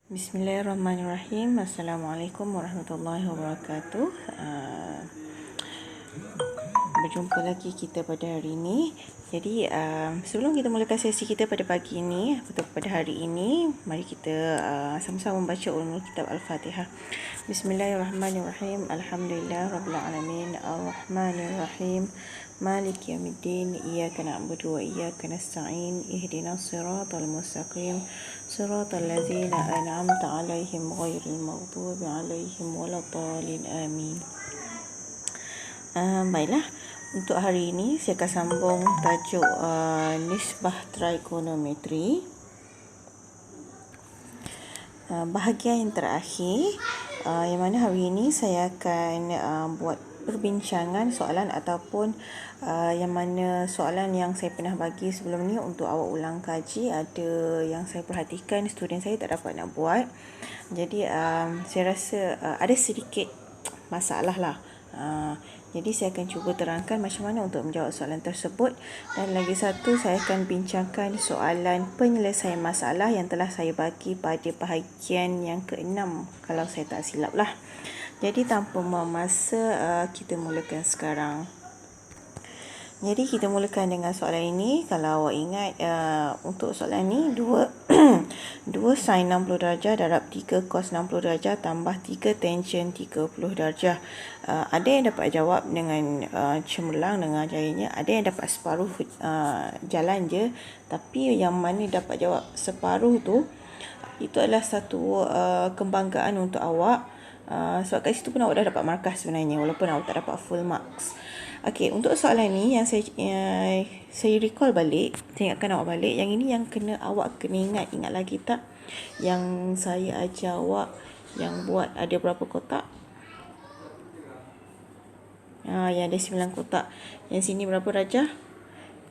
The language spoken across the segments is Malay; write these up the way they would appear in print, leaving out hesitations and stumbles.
Bismillahirrahmanirrahim. Assalamualaikum warahmatullahi wabarakatuh. Berjumpa lagi kita pada hari ini. Jadi sebelum kita mulakan sesi kita pada pagi ini atau pada hari ini, mari kita sama-sama membaca ulumul kitab Al-Fatihah. Bismillahirrahmanirrahim. Alhamdulillah rabbil alamin. Ar-Rahmanir-Rahim. Maliki yaumiddin. Iyyaka na'budu wa iyyaka nasta'in. Ihdinas siratal mustaqim. Siratal ladzina an'amta 'alaihim ghairil maghdubi 'alaihim waladdallin. Amin. Baiklah, untuk hari ini saya akan sambung tajuk nisbah trigonometri. Bahagian yang terakhir, yang mana hari ini saya akan buat perbincangan soalan ataupun yang mana soalan yang saya pernah bagi sebelum ni untuk awak ulang kaji, ada yang saya perhatikan student saya tak dapat nak buat. Jadi saya rasa ada sedikit masalah lah. Jadi saya akan cuba terangkan macam mana untuk menjawab soalan tersebut. Dan lagi satu, saya akan bincangkan soalan penyelesaian masalah yang telah saya bagi pada bahagian yang ke-6 kalau saya tak silap lah. Jadi tanpa membuang masa, kita mulakan sekarang. Jadi kita mulakan dengan soalan ini. Kalau awak ingat, untuk soalan ini 2 sin 60 darjah darab 3 cos 60 darjah tambah 3 tangent 30 darjah. Ada yang dapat jawab dengan cemerlang dengan jayanya, ada yang dapat separuh jalan je. Tapi yang mana dapat jawab separuh tu, itu adalah satu kebanggaan untuk awak. Sebab kat situ pun awak dah dapat markah sebenarnya, walaupun awak tak dapat full marks. Okey, untuk soalan ni yang saya recall balik, saya ingatkan awak balik. Yang ini yang awak kena ingat lagi tak? Yang saya ajar awak yang buat ada berapa kotak? Yang ada 9 kotak. Yang sini berapa darjah?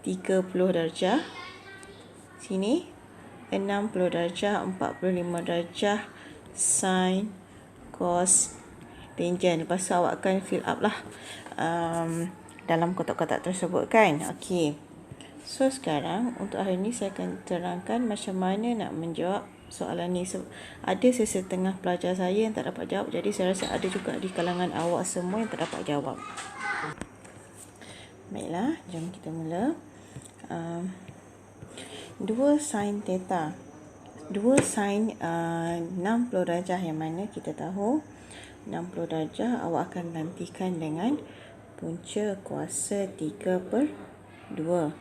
30 darjah. Sini 60 darjah, 45 darjah, sin, cos, tangent. Lepas tu awak akan fill up lah dalam kotak-kotak tersebut kan. Okey. So sekarang untuk hari ni saya akan terangkan macam mana nak menjawab soalan ni. Ada sesetengah pelajar saya yang tak dapat jawab, jadi saya rasa ada juga di kalangan awak semua yang tak dapat jawab. Baiklah, jom kita mula. 2 sin theta. 2 sin 60 darjah, yang mana kita tahu 60 darjah awak akan gantikan dengan punca kuasa 3/2.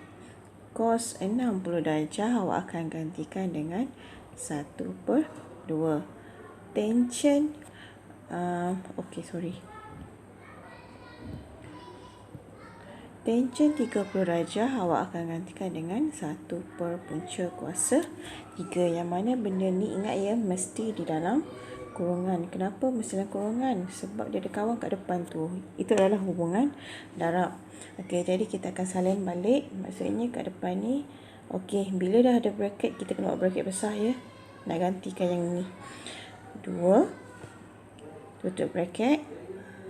Cos 60 darjah awak akan gantikan dengan 1/2. Tangent Tangent 30 darjah awak akan gantikan dengan 1/punca kuasa 3. Yang mana benda ni, ingat ya, mesti di dalam kurungan. Kenapa mesti dalam kurungan? Sebab dia ada kawan kat depan tu. Itu adalah hubungan darab. Okey, jadi kita akan salin balik. Maksudnya kat depan ni, okey, bila dah ada bracket, kita kena buat bracket besar ya. Nak gantikan yang ni. 2, tutup bracket,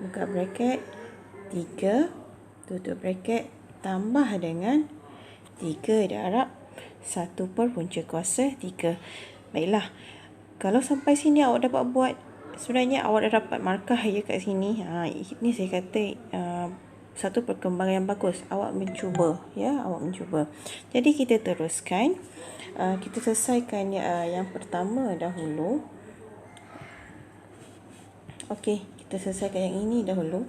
buka bracket, 3, tutup bracket, tambah dengan 3 darab 1/punca kuasa 3. Baiklah. Kalau sampai sini awak dapat buat, sebenarnya awak dah dapat markah ya kat sini. Ini saya kata satu perkembangan yang bagus. Awak mencuba ya, awak mencuba. Jadi kita teruskan. Kita selesaikan yang pertama dahulu. Okey, kita selesaikan yang ini dahulu.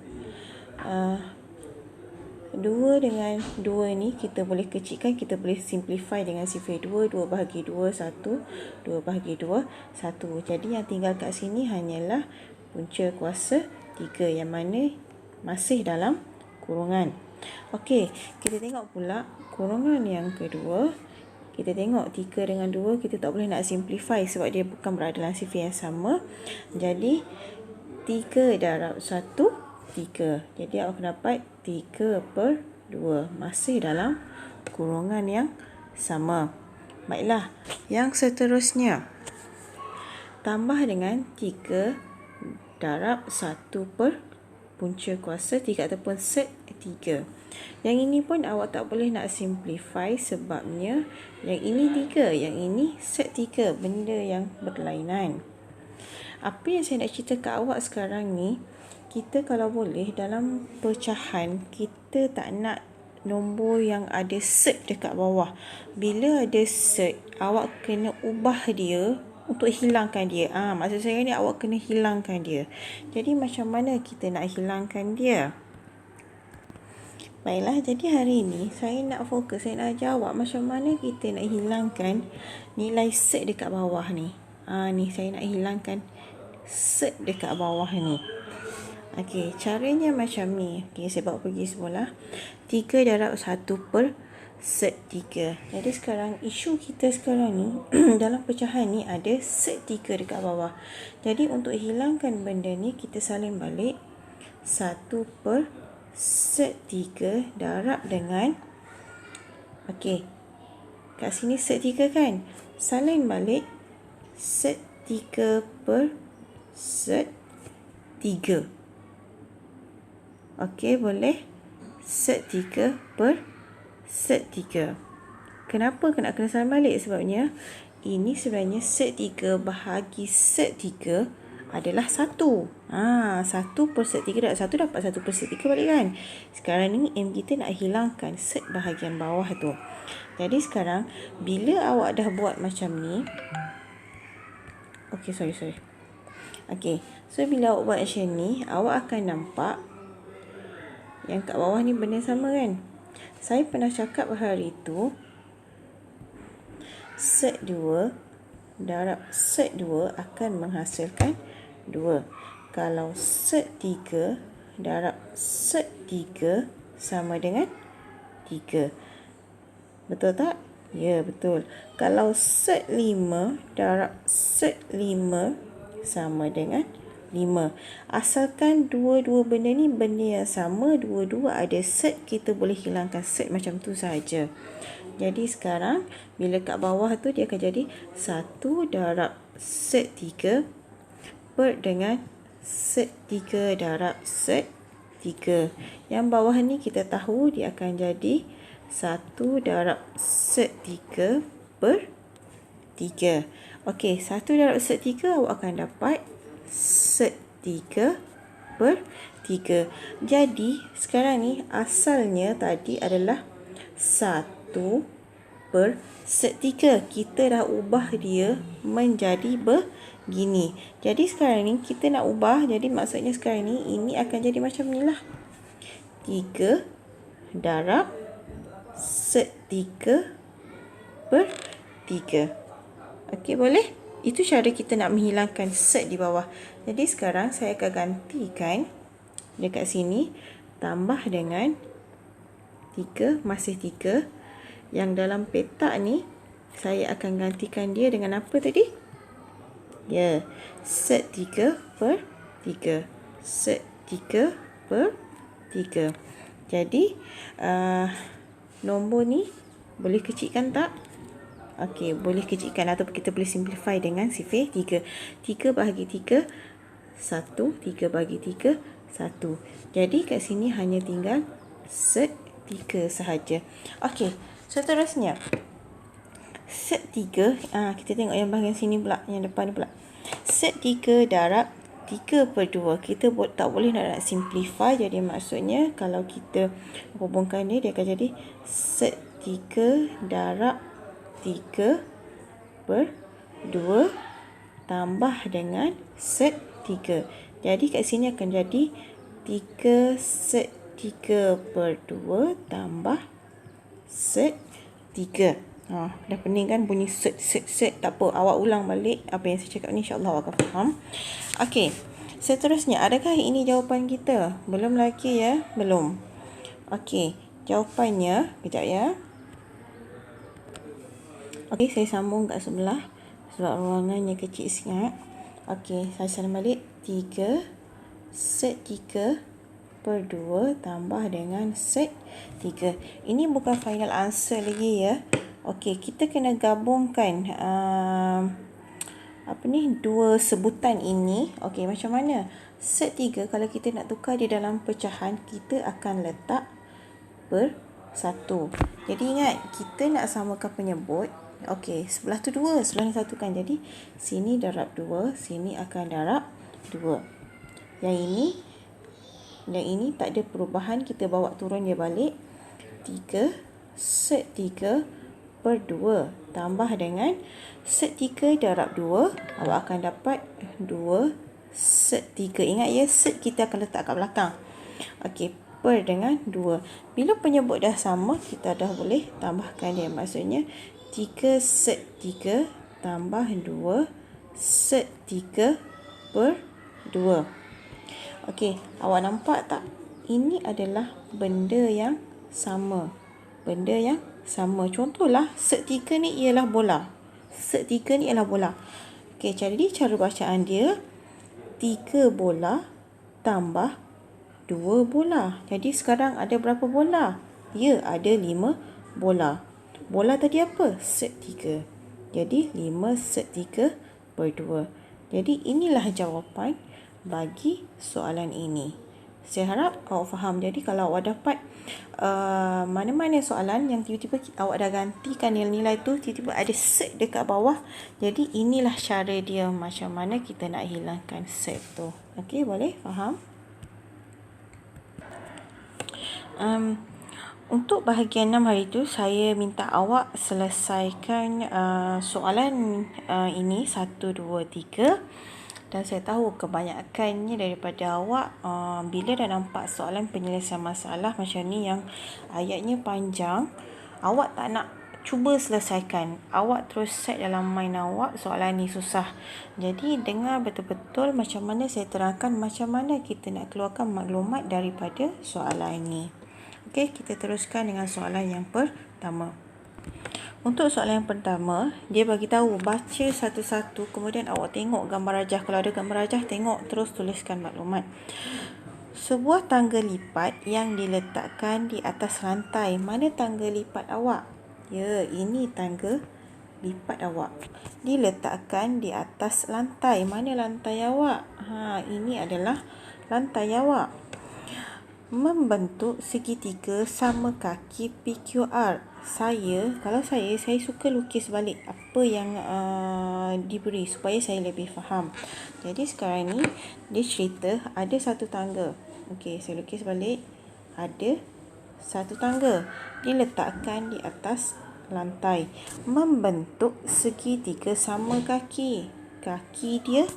2 dengan 2 ni kita boleh kecilkan, kita boleh simplify dengan sifar 2, 2 bahagi 2, 1, 2 bahagi 2, 1. Jadi yang tinggal kat sini hanyalah punca kuasa 3 yang mana masih dalam kurungan. Okey, kita tengok pula kurungan yang kedua. Kita tengok 3 dengan 2, kita tak boleh nak simplify sebab dia bukan berada dalam sifar yang sama. Jadi 3 darab 1, 3. Jadi awak akan dapat 3/2. Masih dalam kurungan yang sama. Baiklah, yang seterusnya. Tambah dengan 3 darab 1/2. punca kuasa 3 ataupun set 3. Yang ini pun awak tak boleh nak simplify sebabnya yang ini 3, yang ini set 3, benda yang berlainan. Apa yang saya nak cerita kat awak sekarang ni, kita kalau boleh dalam pecahan, kita tak nak nombor yang ada set dekat bawah. Bila ada set, awak kena ubah dia untuk hilangkan dia. Maksud saya ni awak kena hilangkan dia. Jadi macam mana kita nak hilangkan dia? Baiklah, jadi hari ini saya nak fokus, saya nak ajar awak macam mana kita nak hilangkan nilai set dekat bawah ni. Ni saya nak hilangkan set dekat bawah ni. Okey, caranya macam ni. Okey, saya bawa pergi sebelah. 3 darab 1 per set 3. Jadi sekarang isu kita sekarang ni dalam pecahan ni ada set 3 dekat bawah. Jadi untuk hilangkan benda ni kita salin balik 1 per set 3 darab dengan, okey, kat sini set 3 kan, salin balik set 3 per set 3. Okey, boleh? Set 3 per set 3. Kenapa nak kena salin balik? Sebabnya ini sebenarnya set 3 bahagi set 3 adalah 1. 1 per set 3 darab 1 dapat 1 per set 3 balik kan. Sekarang ni aim kita nak hilangkan set bahagian bawah tu. Jadi sekarang bila awak dah buat macam ni, okey, sorry. Okey, so bila awak buat macam ni, awak akan nampak yang kat bawah ni benda sama kan. Saya pernah cakap hari tu, set 2 darab set 2 akan menghasilkan 2. Kalau set 3 darab set 3 sama dengan 3. Betul tak? Ya, betul. Kalau set 5 darab set 5 sama dengan 5. Asalkan dua-dua benda ni benda yang sama, dua-dua ada set, kita boleh hilangkan set macam tu saja. Jadi sekarang bila kat bawah tu dia akan jadi 1 darab set 3 per dengan set 3 darab set 3. Yang bawah ni kita tahu dia akan jadi 1 darab set 3 per 3. Okey, 1 darab set 3 awak akan dapat set 3 per 3. Jadi sekarang ni asalnya tadi adalah 1 per set 3. Kita dah ubah dia menjadi begini. Jadi sekarang ni kita nak ubah, jadi maksudnya sekarang ni ini akan jadi macam ni lah. 3 darab set 3 per 3. Okey, boleh? Itu cara kita nak menghilangkan set di bawah. Jadi sekarang saya akan gantikan dekat sini, tambah dengan 3 masih 3. Yang dalam petak ni saya akan gantikan dia dengan apa tadi? Ya, set 3 per 3. Set 3 per 3. Jadi nombor ni boleh kecilkan tak? Okey, boleh kecilkan ataupun kita boleh simplify dengan sifar 3. 3 bahagi 3 1, 3 bahagi 3 1. Jadi kat sini hanya tinggal set 3 sahaja. Okey, seterusnya set 3, kita tengok yang bahagian sini pula, yang depan pula. Set 3 darab 3 per 2. Kita tak boleh nak simplify. Jadi maksudnya kalau kita hubungkan dia akan jadi set 3 darab 3 per 2 tambah dengan set 3. Jadi kat sini akan jadi 3 set 3 per 2 tambah set 3. Dah pening kan bunyi set. Tak apa, awak ulang balik apa yang saya cakap ni, insyaAllah awak akan faham. Okey, seterusnya, adakah ini jawapan kita? Belum lagi ya, belum. Okey, jawapannya, kejap ya. Okey, saya sambung kat sebelah sebab ruangannya kecil sangat. Okey, saya salam balik. 3 set 3 per 2 tambah dengan set 3. Ini bukan final answer lagi ya. Okey, kita kena gabungkan dua sebutan ini. Okey, macam mana? Set 3 kalau kita nak tukar di dalam pecahan, kita akan letak per 1. Jadi ingat, kita nak samakan penyebut. Okey, sebelah tu 2, sebelah ni 1 kan. Jadi sini darab 2, sini akan darab 2. Yang ini tak ada perubahan, kita bawa turun dia balik. 3 set 3 per 2 tambah dengan set 3 darab 2, awak akan dapat 2 set 3. Ingat ya, set kita akan letak kat belakang. Okey, per dengan 2. Bila penyebut dah sama, kita dah boleh tambahkan dia. Maksudnya 3 set 3 tambah 2 set 3 per 2. Okey, awak nampak tak? Ini adalah benda yang sama. Benda yang sama. Contohlah, set 3 ni ialah bola. Set 3 ni ialah bola. Okey, jadi cara bacaan dia 3 bola tambah 2 bola. Jadi sekarang ada berapa bola? Ya, ada 5 bola. Bola tadi apa? Set 3. Jadi 5 set 3 per 2. Jadi inilah jawapan bagi soalan ini. Saya harap awak faham. Jadi kalau awak dapat mana-mana soalan yang tiba-tiba awak dah gantikan nilai-nilai tu, tiba-tiba ada set dekat bawah. Jadi inilah cara dia macam mana kita nak hilangkan set tu. Okey, boleh faham? Untuk bahagian 6 hari tu, saya minta awak selesaikan soalan ini 1, 2, 3. Dan saya tahu kebanyakannya daripada awak bila dah nampak soalan penyelesaian masalah macam ni yang ayatnya panjang, awak tak nak cuba selesaikan. Awak terus set dalam mind awak soalan ni susah. Jadi dengar betul-betul macam mana saya terangkan macam mana kita nak keluarkan maklumat daripada soalan ni. Okey, kita teruskan dengan soalan yang pertama. Untuk soalan yang pertama, dia bagi tahu baca satu-satu, kemudian awak tengok gambar rajah. Kalau ada gambar rajah, tengok terus tuliskan maklumat. Sebuah tangga lipat yang diletakkan di atas lantai. Mana tangga lipat awak? Ya, ini tangga lipat awak. Diletakkan di atas lantai. Mana lantai awak? Ini adalah lantai awak. Membentuk segitiga sama kaki PQR. Kalau saya suka lukis balik apa yang diberi supaya saya lebih faham. Jadi sekarang ni dia cerita ada satu tangga. Okey, saya lukis balik. Ada satu tangga diletakkan di atas lantai. Membentuk segitiga sama kaki. Kaki dia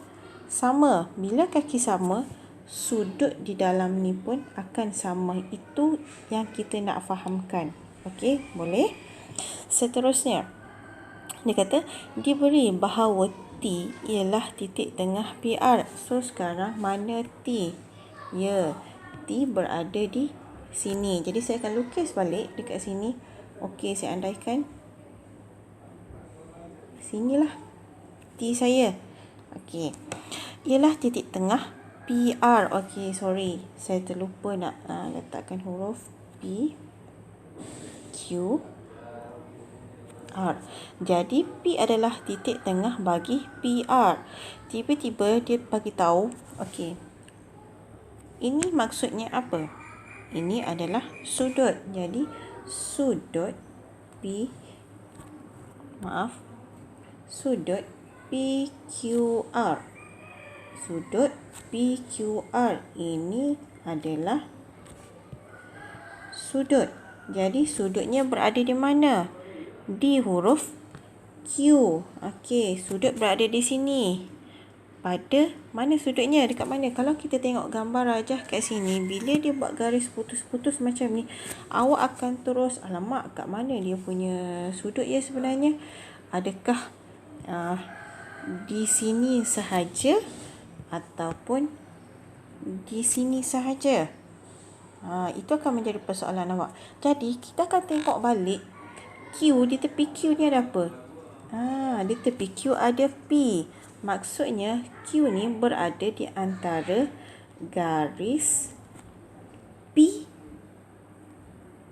sama. Bila kaki sama, sudut di dalam ni pun akan sama. Itu yang kita nak fahamkan. Okey, boleh? Seterusnya, dia kata diberi bahawa T ialah titik tengah PR. So sekarang mana T? Ya, T berada di sini. Jadi saya akan lukis balik dekat sini. Okey, saya andaikan sinilah T saya. Okey, ialah titik tengah PR. Okey, sorry, saya terlupa nak letakkan huruf P Q R. Jadi P adalah titik tengah bagi PR. Tiba-tiba dia bagi tahu, okey, ini maksudnya apa? Ini adalah sudut. Jadi sudut PQR. Sudut PQR ini adalah sudut. Jadi sudutnya berada di mana? Di huruf Q. Okey, sudut berada di sini. Pada mana sudutnya? Dekat mana? Kalau kita tengok gambar rajah kat sini, bila dia buat garis putus-putus macam ni, awak akan terus, alamak, kat mana dia punya sudut ya sebenarnya? Adakah di sini sahaja ataupun di sini sahaja? Itu akan menjadi persoalan awak. Jadi kita akan tengok balik Q, di tepi Q ni ada apa? Di tepi Q ada P. Maksudnya Q ni berada di antara garis P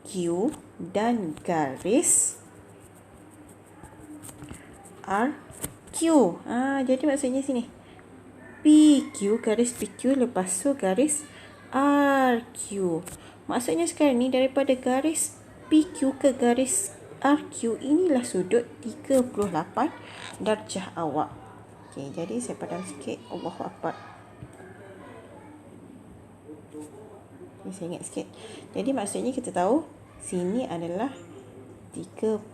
Q dan garis R Jadi maksudnya sini. PQ, garis PQ, lepas tu garis RQ. Maksudnya sekarang ni daripada garis PQ ke garis RQ, inilah sudut 38 darjah awak. Okey, jadi saya padam sikit. Allahu Akbar. Okay, saya ingat sikit. Jadi maksudnya kita tahu sini adalah 38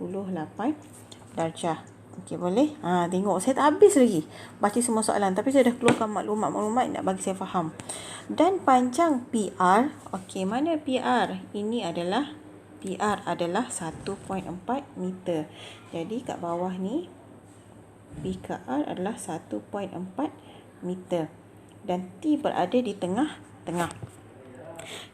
darjah. Okey, boleh? Tengok saya tak habis lagi baca semua soalan, tapi saya dah keluarkan maklumat-maklumat nak bagi saya faham. Dan panjang PR, okey, mana PR? Ini adalah PR adalah 1.4 meter. Jadi kat bawah ni PR adalah 1.4 meter dan T berada di tengah-tengah.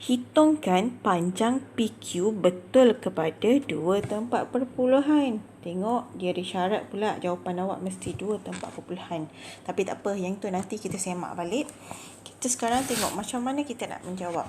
Hitungkan panjang PQ betul kepada 2 tempat perpuluhan. Tengok, dia ada syarat pula jawapan awak mesti 2 tempat perpuluhan. Tapi tak apa, yang tu nanti kita semak balik. Kita sekarang tengok macam mana kita nak menjawab.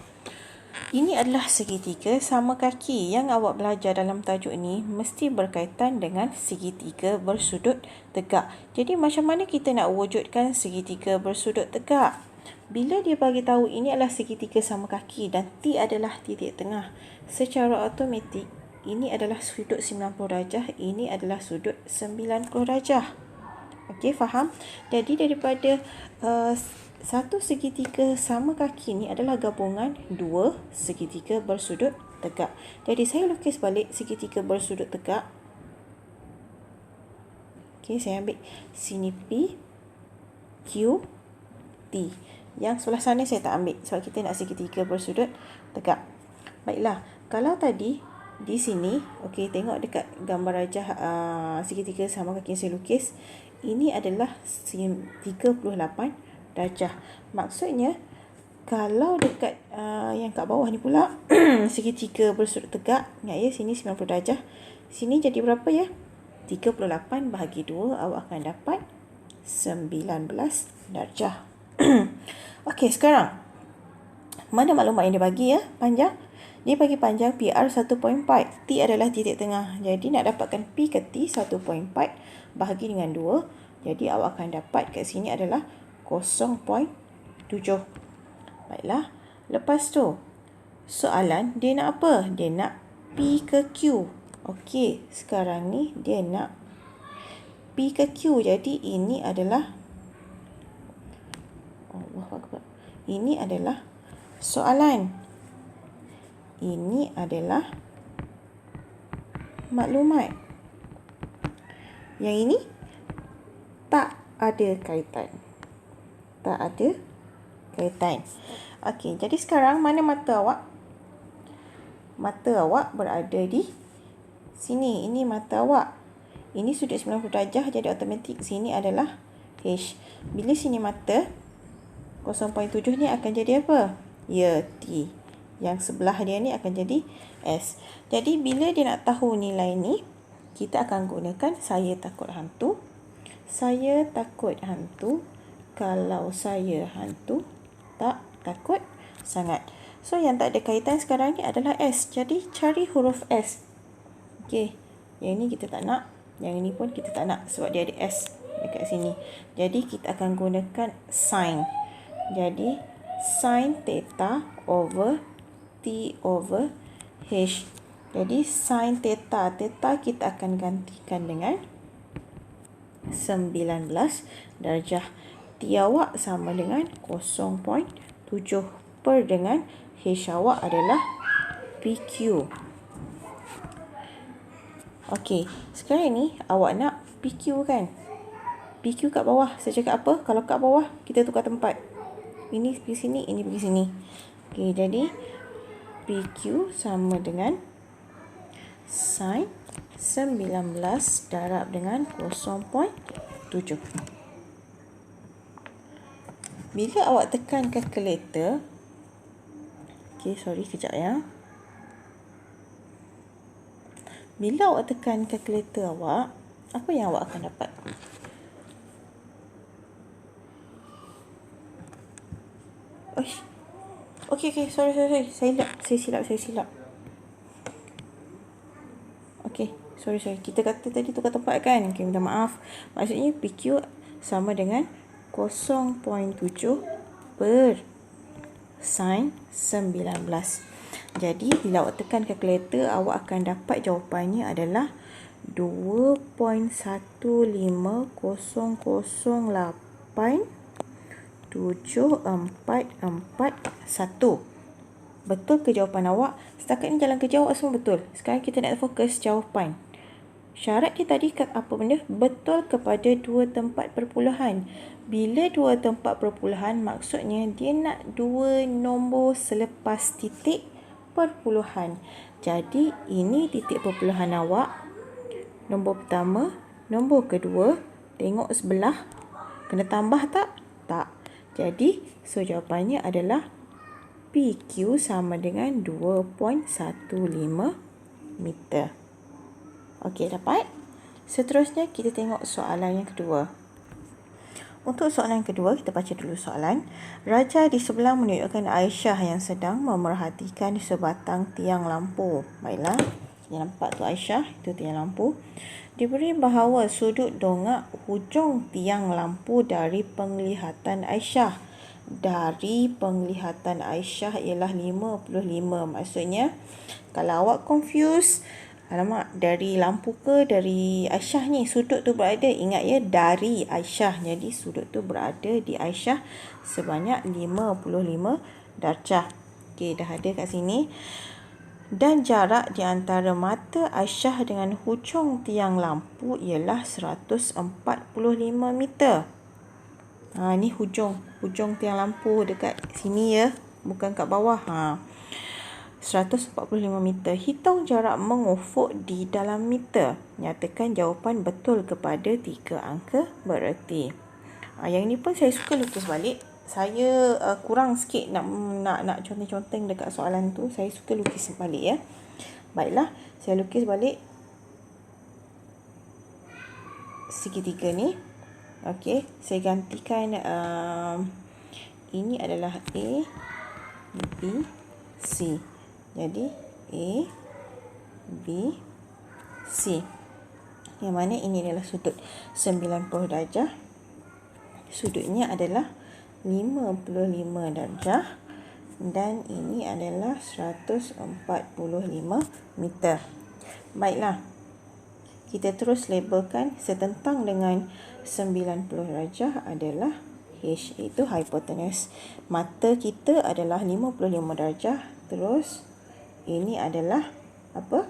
Ini adalah segitiga sama kaki. Yang awak belajar dalam tajuk ni mesti berkaitan dengan segitiga bersudut tegak. Jadi macam mana kita nak wujudkan segitiga bersudut tegak? Bila dia bagi tahu ini adalah segitiga sama kaki dan T adalah titik tengah, secara automatik ini adalah sudut 90 darjah, ini adalah sudut 90 darjah. Okey, faham? Jadi daripada satu segitiga sama kaki ni adalah gabungan dua segitiga bersudut tegak. Jadi saya lukis balik segitiga bersudut tegak. Okey, saya ambil sini P, Q, T. Yang sebelah sana saya tak ambil sebab kita nak segitiga bersudut tegak. Baiklah, kalau tadi di sini, okey, tengok dekat gambar rajah segitiga sama kaki yang saya lukis, ini adalah 38 darjah. Maksudnya kalau dekat yang kat bawah ni pula segitiga bersudut tegak, ingat ya, sini 90 darjah, sini jadi berapa ya? 38 bahagi 2, awak akan dapat 19 darjah. Okey, sekarang mana maklumat yang dia bagi ya? Panjang. Dia bagi panjang PR 1.4. T adalah titik tengah. Jadi nak dapatkan P ke T 1.4 bahagi dengan 2. Jadi awak akan dapat kat sini adalah 0.7. Baiklah. Lepas tu, soalan dia nak apa? Dia nak P ke Q. Okey, sekarang ni dia nak P ke Q. Jadi ini adalah ini adalah soalan. Ini adalah maklumat. Yang ini tak ada kaitan. Tak ada kaitan. Okey, jadi sekarang mana mata awak? Mata awak berada di sini. Ini mata awak. Ini sudut 90 darjah, jadi automatik sini adalah H. Bila sini mata 0.7 ni akan jadi apa? Ya, T. Yang sebelah dia ni akan jadi S. Jadi bila dia nak tahu nilai ni, kita akan gunakan saya takut hantu. Saya takut hantu. Kalau saya hantu, tak takut sangat. So yang tak ada kaitan sekarang ni adalah S. Jadi cari huruf S. Okey. Yang ini kita tak nak. Yang ini pun kita tak nak sebab dia ada S dekat sini. Jadi kita akan gunakan sin. Jadi sin theta over T over H. Jadi sin theta, theta kita akan gantikan dengan 19 darjah. T awak sama dengan 0.7 per dengan H awak adalah PQ. Okey, sekarang ni awak nak PQ kan? PQ kat bawah. Saya cakap apa? Kalau kat bawah, kita tukar tempat. Ini pergi sini, ini pergi sini. Okey, jadi PQ sama dengan sin 19 darab dengan 0.7. Bila awak tekan kalkulator, okey, sorry kejap ya. Bila awak tekan kalkulator awak, apa yang awak akan dapat? Okey, sorry. Saya silap. Okey, Kita kata tadi tukar tempat kan. Okay, minta maaf. Maksudnya PQ sama dengan 0.7 per sin 19. Jadi, bila awak tekan kalkulator, awak akan dapat jawapannya adalah 2.150087441. Betul ke jawapan awak? Setakat ni jalan kerja awak semua betul. Sekarang kita nak fokus jawapan. Syarat dia tadi apa benda? Betul kepada dua tempat perpuluhan. Bila dua tempat perpuluhan, maksudnya dia nak dua nombor selepas titik perpuluhan. Jadi, ini titik perpuluhan awak. Nombor pertama, nombor kedua. Tengok sebelah. Kena tambah tak? Tak. Jadi, jawapannya adalah PQ sama dengan 2.15 meter. Okey, dapat? Seterusnya, kita tengok soalan yang kedua. Untuk soalan kedua, kita baca dulu soalan. Raja di sebelah menunjukkan Aisyah yang sedang memerhatikan sebatang tiang lampu. Baiklah, kita nampak tu Aisyah, itu tiang lampu. Diberi bahawa sudut dongak hujung tiang lampu dari penglihatan Aisyah. Dari penglihatan Aisyah ialah 55. Maksudnya, kalau awak confuse, alamak, dari lampu ke dari Aisyah ni, sudut tu berada, ingat ya, dari Aisyah. Jadi, sudut tu berada di Aisyah sebanyak 55 darjah. Okey, dah ada kat sini. Dan jarak di antara mata Aisyah dengan hujung tiang lampu ialah 145 meter. Ni hujung tiang lampu dekat sini ya, bukan kat bawah. 145 meter. Hitung jarak mengufuk di dalam meter. Nyatakan jawapan betul kepada 3 angka bererti. Yang ini pun saya suka lukis balik. Saya kurang sikit nak conteng-conteng dekat soalan tu. Saya suka lukis balik ya. Baiklah, saya lukis balik segitiga ni. Okey, saya gantikan ini adalah A, B, C. Jadi A, B, C. Yang mana ini adalah sudut 90 darjah. Sudutnya adalah 55 darjah. Dan ini adalah 145 meter. Baiklah. Kita terus labelkan setentang dengan 90 darjah adalah H, iaitu hypotenuse. Mata kita adalah 55 darjah. Terus ini adalah apa?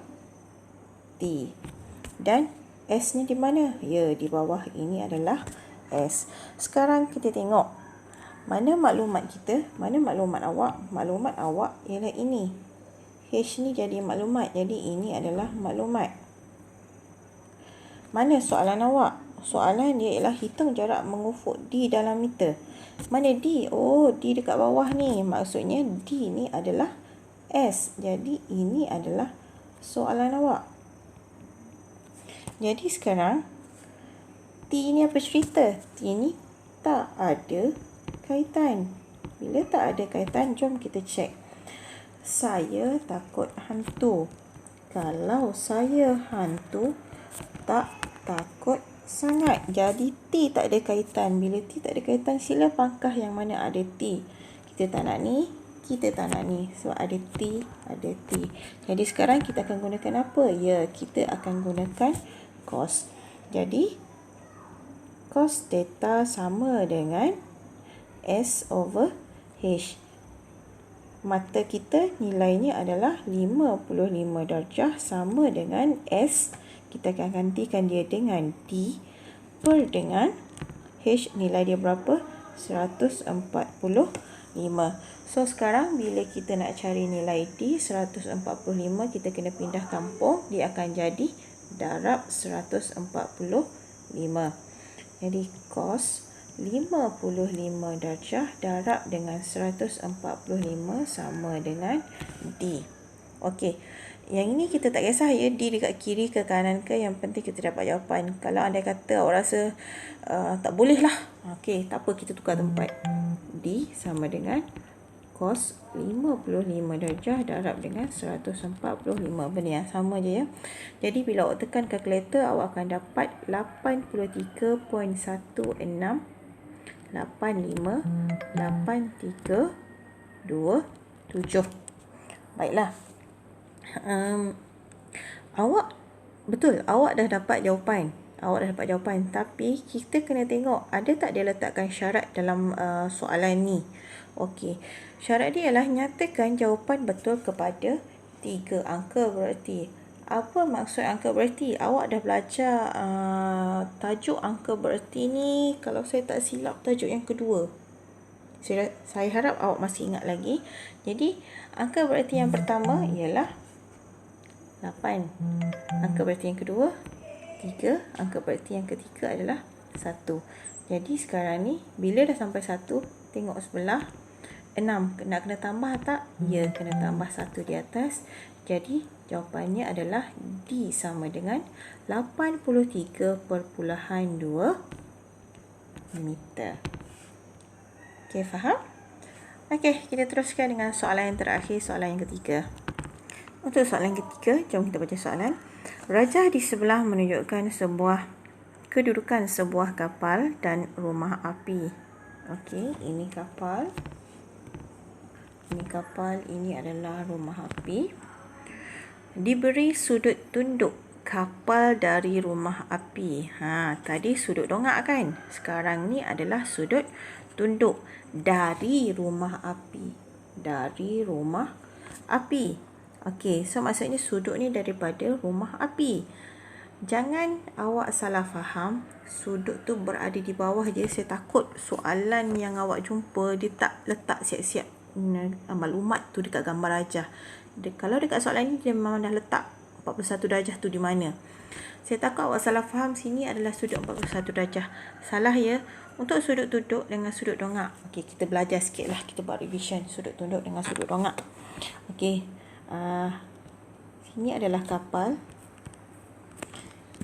T. Dan S ni di mana? Ya, di bawah ini adalah S. Sekarang kita tengok mana maklumat kita, mana maklumat awak. Maklumat awak ialah ini. H ni jadi maklumat. Jadi ini adalah maklumat. Mana soalan awak? Soalan dia ialah hitung jarak mengufuk D dalam meter. Mana D? Oh, D dekat bawah ni. Maksudnya D ni adalah S. Jadi ini adalah soalan awak. Jadi sekarang T ni apa cerita? T ni tak ada kaitan. Bila tak ada kaitan, jom kita cek. Saya takut hantu. Kalau saya hantu, tak takut sangat. Jadi T tak ada kaitan. Bila T tak ada kaitan, sila pangkah yang mana ada T. Kita tak nak ni, kita tak nak ni. Sebab ada T, ada T. Jadi sekarang kita akan gunakan apa? Ya, kita akan gunakan cos. Jadi cos theta sama dengan S over H. Mata kita nilainya adalah 55 darjah sama dengan S. Kita akan gantikan dia dengan D per dengan H, nilai dia berapa? 145. So sekarang bila kita nak cari nilai D 145, kita kena pindah kampung. Dia akan jadi darab 145. Jadi cos 55 darjah darab dengan 145 sama dengan D. Okey. Yang ini kita tak kisah ya, D dekat kiri ke kanan ke, yang penting kita dapat jawapan. Kalau anda kata awak rasa tak boleh lah, okey, tak apa, kita tukar tempat. D sama dengan cos 55 darjah darab dengan 145. Benda yang sama je ya. Jadi bila awak tekan kalkulator, awak akan dapat 83.16 858327. Baiklah. Awak dah dapat jawapan. Tapi kita kena tengok ada tak dia letakkan syarat dalam soalan ni. Okey. Syarat dia ialah nyatakan jawapan betul kepada 3 angka bererti. Apa maksud angka bererti? Awak dah belajar tajuk angka bererti ni, kalau saya tak silap tajuk yang kedua. Saya harap awak masih ingat lagi. Jadi angka bererti yang pertama ialah 8. Angka bererti yang kedua 3. Angka bererti yang ketiga adalah 1. Jadi sekarang ni bila dah sampai 1, tengok sebelah 6. Nak kena tambah tak? Ya, kena tambah 1 di atas. Jadi jawapannya adalah D sama dengan 83.2 meter. Okey, faham? Okey, kita teruskan dengan soalan yang terakhir, soalan yang ketiga. Untuk soalan yang ketiga, jom kita baca soalan. Rajah di sebelah menunjukkan kedudukan sebuah kapal dan rumah api. Okey, ini kapal. Ini adalah rumah api. Diberi sudut tunduk kapal dari rumah api. Tadi sudut dongak kan? Sekarang ni adalah sudut tunduk dari rumah api. Okey, so maksudnya sudut ni daripada rumah api. Jangan awak salah faham, sudut tu berada di bawah je. Saya takut soalan yang awak jumpa dia tak letak siap-siap maklumat tu dekat gambar rajah. Kalau dekat soalan ni dia memang dah letak 41 darjah tu di mana. Saya takut awak salah faham, sini adalah sudut 41 darjah. Salah ya. Untuk sudut tunduk dengan sudut dongak. Okey, kita belajar sikit lah. Kita buat revision sudut tunduk dengan sudut dongak. Okey. Sini adalah kapal.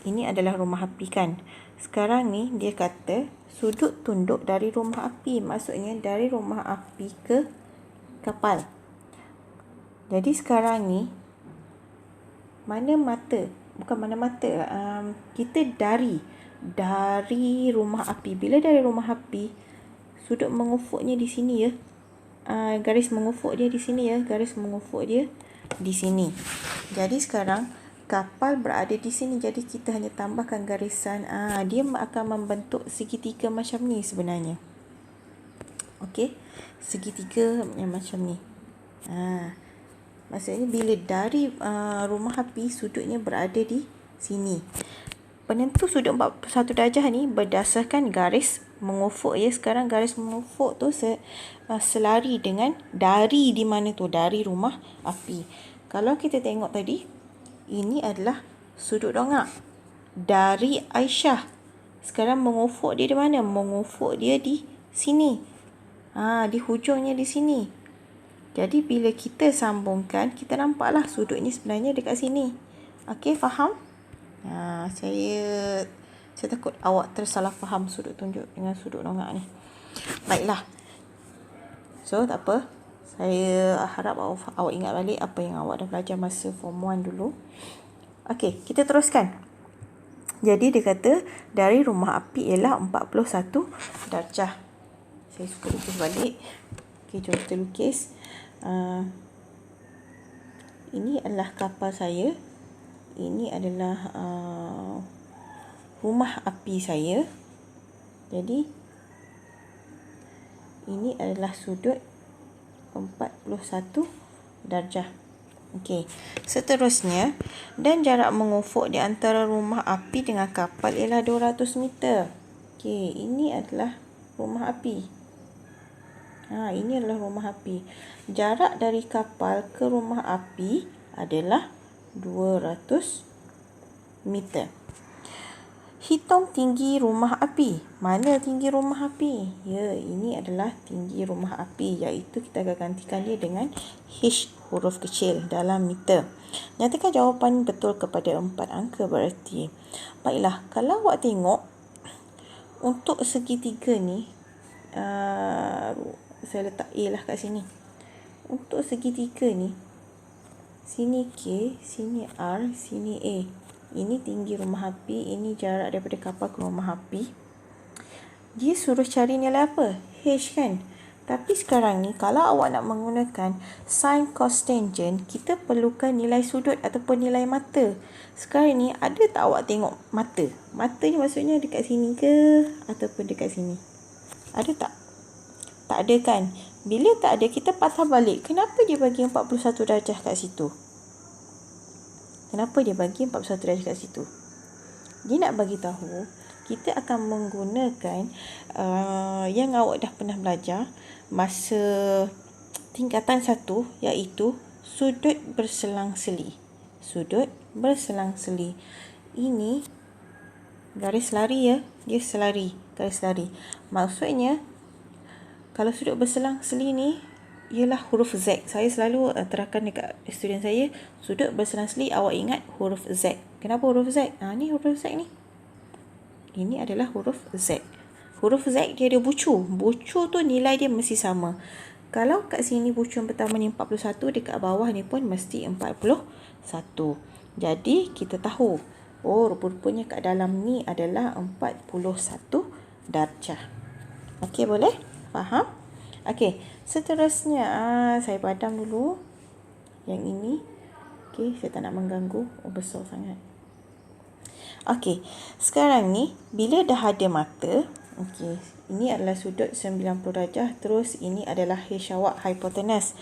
Ini adalah rumah api kan. Sekarang ni dia kata sudut tunduk dari rumah api. Maksudnya dari rumah api ke kapal. Jadi sekarang ni kita dari rumah api. Bila dari rumah api, sudut mengufuknya di sini ya. Garis mengufuk dia di sini ya. Di sini. Jadi sekarang kapal berada di sini. Jadi kita hanya tambahkan garisan. Dia akan membentuk segitiga macam ni sebenarnya. Okey. Segitiga yang macam ni. Maksudnya bila dari rumah api, sudutnya berada di sini. Penentu sudut 41 darjah ni berdasarkan garis mengufuk ya. Sekarang garis mengufuk tu selari dengan dari di mana tu? Dari rumah api. Kalau kita tengok tadi, ini adalah sudut dongak dari Aisyah. Sekarang mengufuk dia di mana? Mengufuk dia di sini. Di hujungnya di sini. Jadi bila kita sambungkan, kita nampaklah sudut ni sebenarnya dekat sini. Okey, faham? Saya takut awak tersalah faham sudut tunjuk dengan sudut dongak ni. Baiklah. So, tak apa. Saya harap awak ingat balik apa yang awak dah belajar masa form 1 dulu. Okey, kita teruskan. Jadi dia kata dari rumah api ialah 41 darjah. Saya suka lukis balik. Okey, jom kita lukis. Ini adalah kapal saya. Ini adalah rumah api saya. Jadi ini adalah sudut 41 darjah. Okey. Seterusnya, dan jarak mengufuk di antara rumah api dengan kapal ialah 200 meter. Okey, ini adalah rumah api. Ini adalah rumah api. Jarak dari kapal ke rumah api adalah 200 meter. Hitung tinggi rumah api. Mana tinggi rumah api? Ya, ini adalah tinggi rumah api, iaitu kita akan gantikan dia dengan H huruf kecil dalam meter. Nyatakan jawapan betul kepada 4 angka bererti. Baiklah, kalau awak tengok untuk segitiga ni, saya letak A lah kat sini. untuk segitiga ni, sini K, sini R, sini A. Ini tinggi rumah api, ini jarak daripada kapal ke rumah api. Dia suruh cari nilai apa? H kan? Tapi sekarang ni, kalau awak nak menggunakan sin cos tangent, kita perlukan nilai sudut ataupun nilai mata. Sekarang ni, ada tak awak tengok mata? Mata ni maksudnya dekat sini ke? Ataupun dekat sini? Ada tak? Tak ada kan? Bila tak ada, kita patah balik. Kenapa dia bagi 41 darjah kat situ? Kenapa dia bagi 41 darjah kat situ? Dia nak bagi tahu, kita akan menggunakan yang awak dah pernah belajar masa tingkatan 1, iaitu sudut berselang-seli. Sudut berselang-seli. Ini garis lari ya. Dia selari. Garis lari. Maksudnya, kalau sudut berselang-seli ni ialah huruf Z. Saya selalu terangkan dekat student saya, sudut berselang-seli awak ingat huruf Z. Kenapa huruf Z? Ni huruf Z ni. Ini adalah huruf Z. Huruf Z dia ada bucu. Bucu tu nilai dia mesti sama. Kalau kat sini bucu yang pertama ni 41, dekat bawah ni pun mesti 41. Jadi kita tahu, rupa-rupanya kat dalam ni adalah 41 darjah. Okey, boleh? Faham? Okey, seterusnya saya padam dulu yang ini. Okey, saya tak nak mengganggu. Besar sangat. Okey, sekarang ni bila dah ada mata, okey, ini adalah sudut 90 darjah, terus ini adalah H awak, hypotenuse.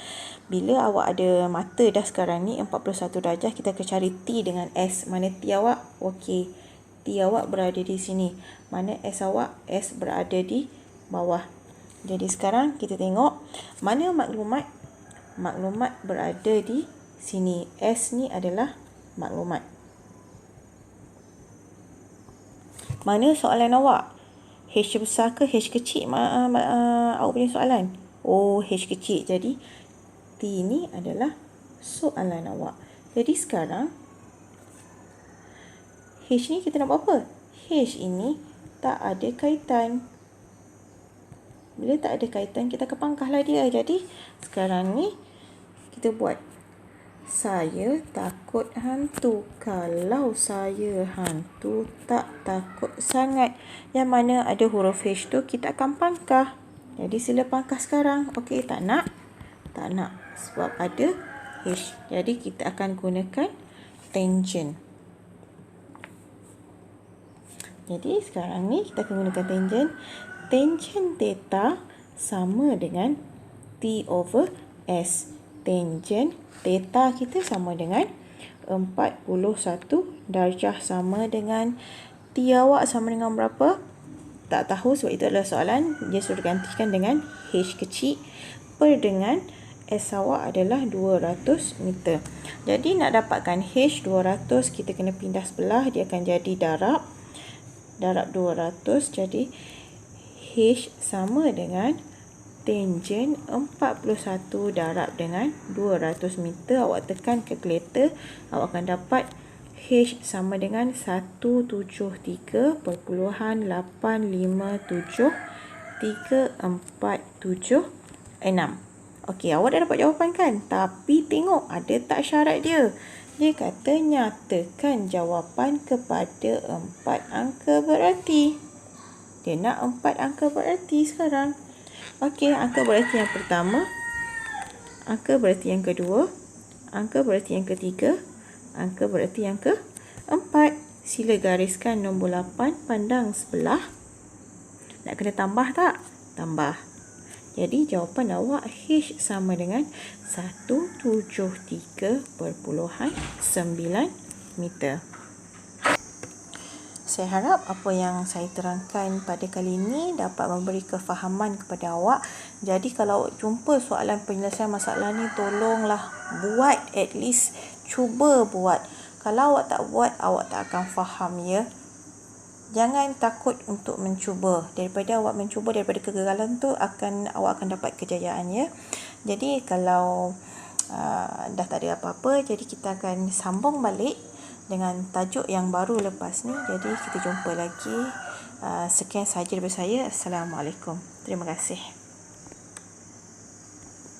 Bila awak ada mata dah sekarang ni 41 darjah, kita akan cari T dengan S. Mana T awak? Okey, T awak berada di sini. Mana S awak? S berada di bawah. Jadi sekarang kita tengok mana maklumat. Maklumat berada di sini. S ni adalah maklumat. Mana soalan awak? H besar ke H kecil? Awak punya soalan. H kecil. Jadi T ni adalah soalan awak. Jadi sekarang H ni kita nak buat apa? H ini tak ada kaitan. Bila tak ada kaitan, kita akan pangkahlah dia. Jadi, sekarang ni, kita buat. Saya takut hantu. Kalau saya hantu, tak takut sangat. Yang mana ada huruf H tu, kita akan pangkah. Jadi, sila pangkah sekarang. Okey, tak nak? Tak nak. Sebab ada H. Jadi, kita akan gunakan tangent. Jadi, sekarang ni, kita akan gunakan tangent. Tangent theta sama dengan T over S. Tangent theta kita sama dengan 41 darjah, sama dengan T awak sama dengan berapa? Tak tahu, sebab itu adalah soalan. Dia suruh gantikan dengan H kecil per dengan S awak adalah 200 meter. Jadi nak dapatkan H 200, kita kena pindah sebelah. Dia akan jadi darab 200. Jadi H sama dengan tangent 41 darab dengan 200 meter. Awak tekan kalkulator, awak akan dapat H sama dengan 173.857 3476. Okey, awak dah dapat jawapan kan? Tapi tengok ada tak syarat dia. Dia kata nyatakan jawapan kepada 4 angka berarti. Dia nak 4 angka berarti sekarang. Okey, angka berarti yang pertama, angka berarti yang kedua, angka berarti yang ketiga, angka berarti yang keempat. Sila gariskan nombor 8 pandang sebelah. Nak kena tambah tak? Tambah. Jadi jawapan awak H sama dengan 173.9 meter. Saya harap apa yang saya terangkan pada kali ini dapat memberi kefahaman kepada awak. Jadi kalau awak jumpa soalan penyelesaian masalah ni, tolonglah buat, at least cuba buat. Kalau awak tak buat, awak tak akan faham ya. Jangan takut untuk mencuba. Daripada awak mencuba, daripada kegagalan tu awak akan dapat kejayaan ya. Jadi kalau dah tak ada apa-apa, jadi kita akan sambung balik dengan tajuk yang baru lepas ni. Jadi kita jumpa lagi. Sekian sahaja daripada saya. Assalamualaikum. Terima kasih.